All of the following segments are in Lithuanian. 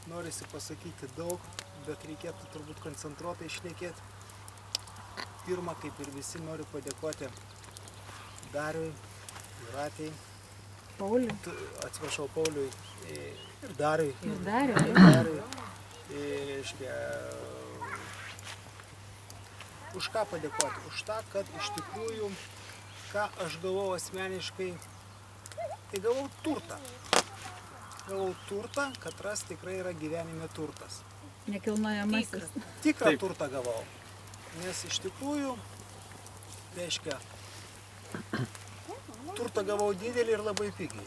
norisi pasakyti daug, bet reikėtų turbūt koncentruotai šnekėti. Pirma, kaip ir visi, noriu padėkoti Dariui, Jūratei, Pauliui. Atsiprašau, Pauliui ir Dariui. Ir Dariui. Reiškia, už ką padėkoti? Už tą, kad iš tikrųjų, ką aš gavau asmeniškai, tai gavau turtą. Gavau turtą, kad ras tikrai yra gyvenime turtas. Nekilnojamasis. Tikrą turtą gavau. Nes iš tikrųjų, reiškia, turtą gavau didelį ir labai pigiai.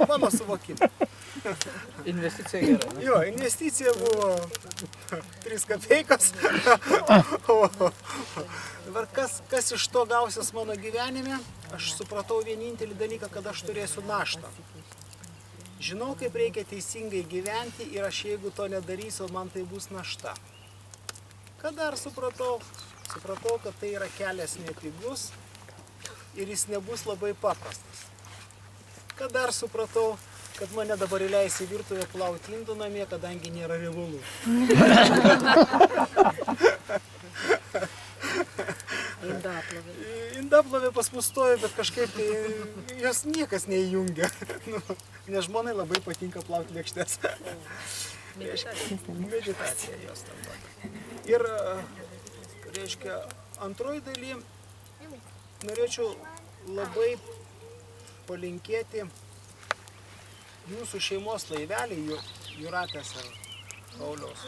Mano suvokimu. Investicija gera. Jo, investicija buvo 3 kapeikos. Dabar kas iš to gausis mano gyvenime, aš supratau vienintelį dalyką, kad aš turėsiu naštą. Žinau, kaip reikia teisingai gyventi ir aš jeigu to nedarysiu, man tai bus našta. Ką dar supratau? Supratau, kad tai yra kelias nepigus ir jis nebus labai paprastas. Ką dar supratau, kad mane dabar įleis į virtuvę plauti indų namie, kadangi nėra riebalų. Indaplovė pas mus stovi, bet kažkaip tai jos niekas neįjungia. Nes žmonai labai patinka plauti lėkštes. Meditacija jos tam. Ir, reiškia, antroji daly norėčiau labai palinkėti jūsų šeimos laivelį, Jūratės ir Pauliaus.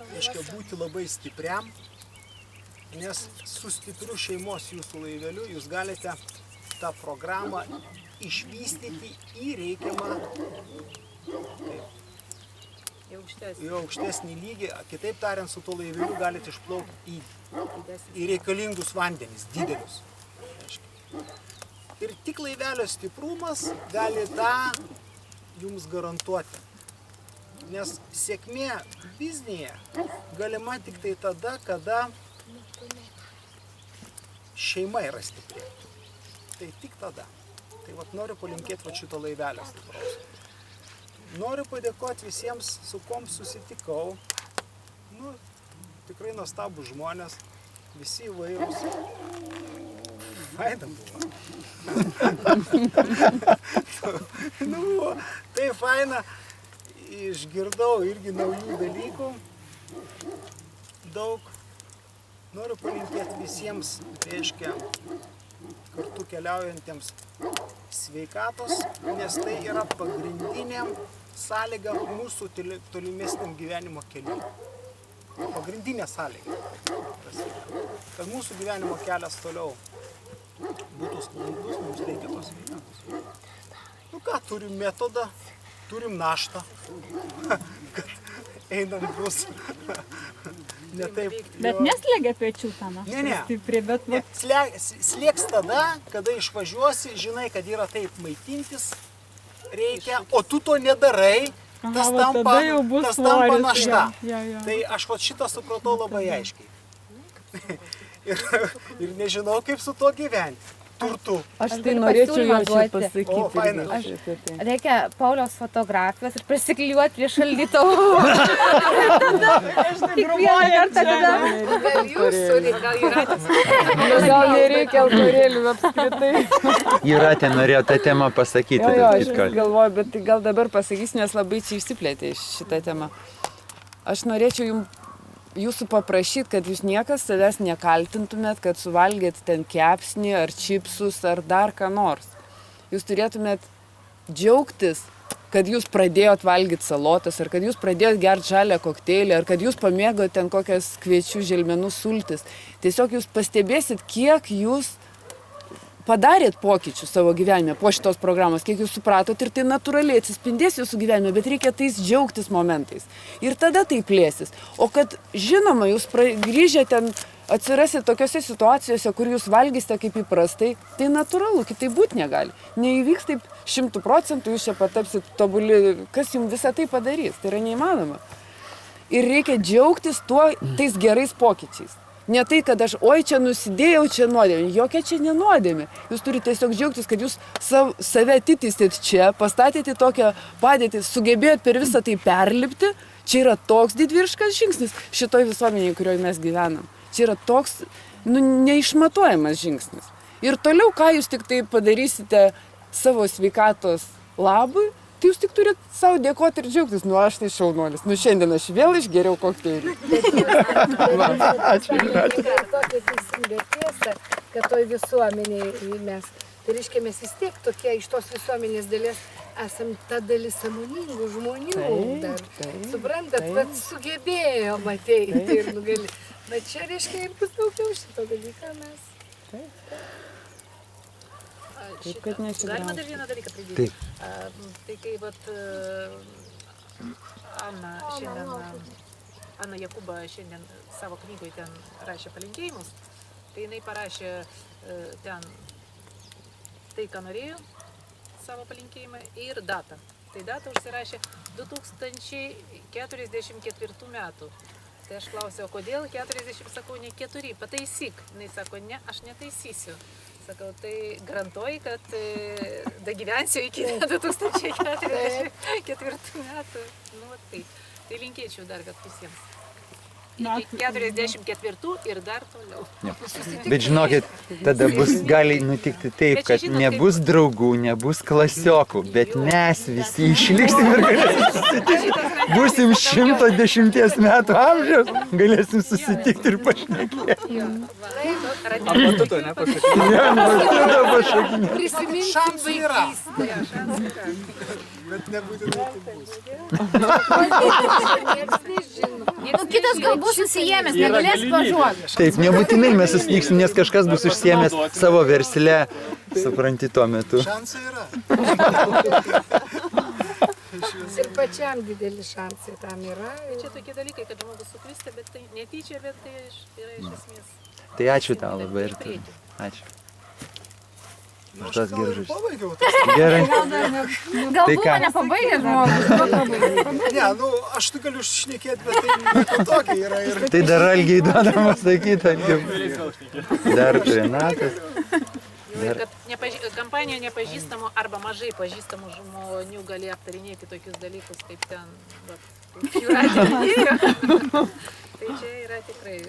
Reiškia, būti labai stipriam, nes su stipriu šeimos jūsų laiveliu jūs galite tą programą išvystyti į reikiamą į aukštesnį lygį. Kitaip tariant, su tuo laiveliu galite išplaukti į reikalingus vandenis, didelius. Ir tik laivelio stiprumas gali tą jums garantuoti. Nes sėkmė biznyje galima tik tai tada, kada šeima yra stipri. Tai tik tada. Tai vat noriu palinkėti vat šito laivelio stipraus. Noriu padėkoti visiems, su kom susitikau. Tikrai nuostabų žmonės, visi įvairūs. Faina buvo. Buvo. Tai faina. Išgirdau irgi naujų dalykų. Daug. Noriu palinkėti visiems, reiškia, kartu keliaujantiems sveikatos, nes tai yra pagrindinė sąlyga mūsų tolimesniam gyvenimo keliui. Pagrindinė sąlyga. Kad mūsų gyvenimo kelias toliau būtų sklandus, mums reikia tos sveikatos. Turim metodą, turim naštą, kad einam bus ne taip. Bet neslegia pečių tą naštą. Ne. Stipri, bet Slėgs tada, kada išvažiuosi, žinai, kad yra taip maitintis reikia, o tu to nedarai, tas tampa našta. Tai aš šitą supratau labai aiškiai. Ir nežinau, kaip su to gyventi. Turtu. Aš tai norėčiau jau čia pasakyti. Reikia Pauliaus fotografijos ir prisiklijuoti prie šaldytuvo. Kiekvieną kartą tada. Gal jūsų, gal Jūratės. Gal nereikia altorėlių apskritai. Jūratė norėjo tą temą pasakyti. Jo, aš galvoju, bet gal dabar pasakysiu, nes labai čia išsiplėtė šitą temą. Aš norėčiau jūsų paprašyti, kad jūs niekas savęs nekaltintumėt, kad suvalgėt ten kepsnį ar čipsus ar dar ką nors. Jūs turėtumėt džiaugtis, kad jūs pradėjot valgyti salotas, ar kad jūs pradėjot gerti žalią kokteilį, ar kad jūs pamėgot ten kokias kviečių želmenų sultis. Tiesiog jūs pastebėsit, kiek jūs padarėt pokyčių savo gyvenime po šitos programos, kiek jūs supratot ir tai natūraliai atsispindės jūsų gyvenime, bet reikia tais džiaugtis momentais. Ir tada tai plėsis. O kad, žinoma, jūs grįžę ten atsirasit tokiose situacijose, kur jūs valgysite kaip įprastai, tai natūralu, kitaip būti negali. Neįvyks taip 100%, jūs čia patapsit tobuli, kas jums visą tai padarys. Tai yra neįmanoma. Ir reikia džiaugtis tais gerais pokyčiais. Ne tai, kad aš, oi, čia nusidėjau, čia nuodėmė. Jokia čia nenuodėmė. Jūs turite tiesiog džiaugtis, kad jūs save atitisėt čia, pastatėte tokią padėtį, sugebėjot per visą tai perlipti. Čia yra toks didvyriškas žingsnis šitoj visuomenėje, kurioje mes gyvenam. Čia yra toks, neišmatuojamas žingsnis. Ir toliau, ką jūs tik tai padarysite savo sveikatos labui, tai jūs tik turit savo dėkoti ir džiaugtis. Nu, aš tai šaunuolis. Nu, šiandien aš vėl išgeriau kokteilį. Ačiū. Tokia teisybė tiesa, kad toj visuomenėje mes, tai reiškia, mes vis tiek tokie iš tos visuomenės dalies esam ta dalis sąmoningų žmonių dar. Suprantat, kad sugebėjom ateiti ir nugali. Bet čia reiškia ir bus daugiau šito dalyką mes. Taip, kad Galima dar vieną dalyką pridėti. Tai kai vat Ana Jakuba šiandien savo knygoje ten rašė palinkėjimus, tai jinai parašė ten tai, ką norėjo, savo palinkėjimą ir datą. Tai datą užsirašė 2044 metų. Tai aš klausiau, kodėl 40, sakau, ne 4, pataisyk. Jis sako, ne, aš netaisysiu. Sakau, tai garantuoju, kad dagyvensiu iki 2044 metų. Nu, tai linkėčiau dar, kad visiems. Iki 44 ir dar toliau. Bet žinokit, tada gali nutikti taip, kad nebus draugų, nebus klasiokų, bet mes visi išliksim ir galėsim susitikti. Būsim 110 metų amžiaus, galėsim susitikti ir pašnekėti. Arba tu to nepasakyti. Prisiminsim vaikystę. Bet nebūtinai tai bus. Kitas gal bus susijėmęs, negalės važiuoti. Taip, nebūtinai mes susitiksim, nes kažkas bus užsiėmęs savo versle, supranti, tuo metu. Šansai yra. Ir pačiam dideli šansai tam yra. Čia tokie dalykai, kad žmogus suklysta, bet tai netyčia, bet tai yra iš esmės. Tai ačiū tau labai ir tu. Ačiū. Už tas gerus žodžius. Pabaigiau. Gerai. Gal buvo nepabaigęs žmogus. Ne, nu, aš tu galiu šnekėti, bet tai nepatogiai yra. Ir... Tai dar Algiai duodama sakyti. Dar Renatas. Kad kampanijoje nepažįstamų arba mažai pažįstamų žmonių gali aptarinėti tokius dalykus, kaip ten jūratė minėjo. Tai čia yra tikrai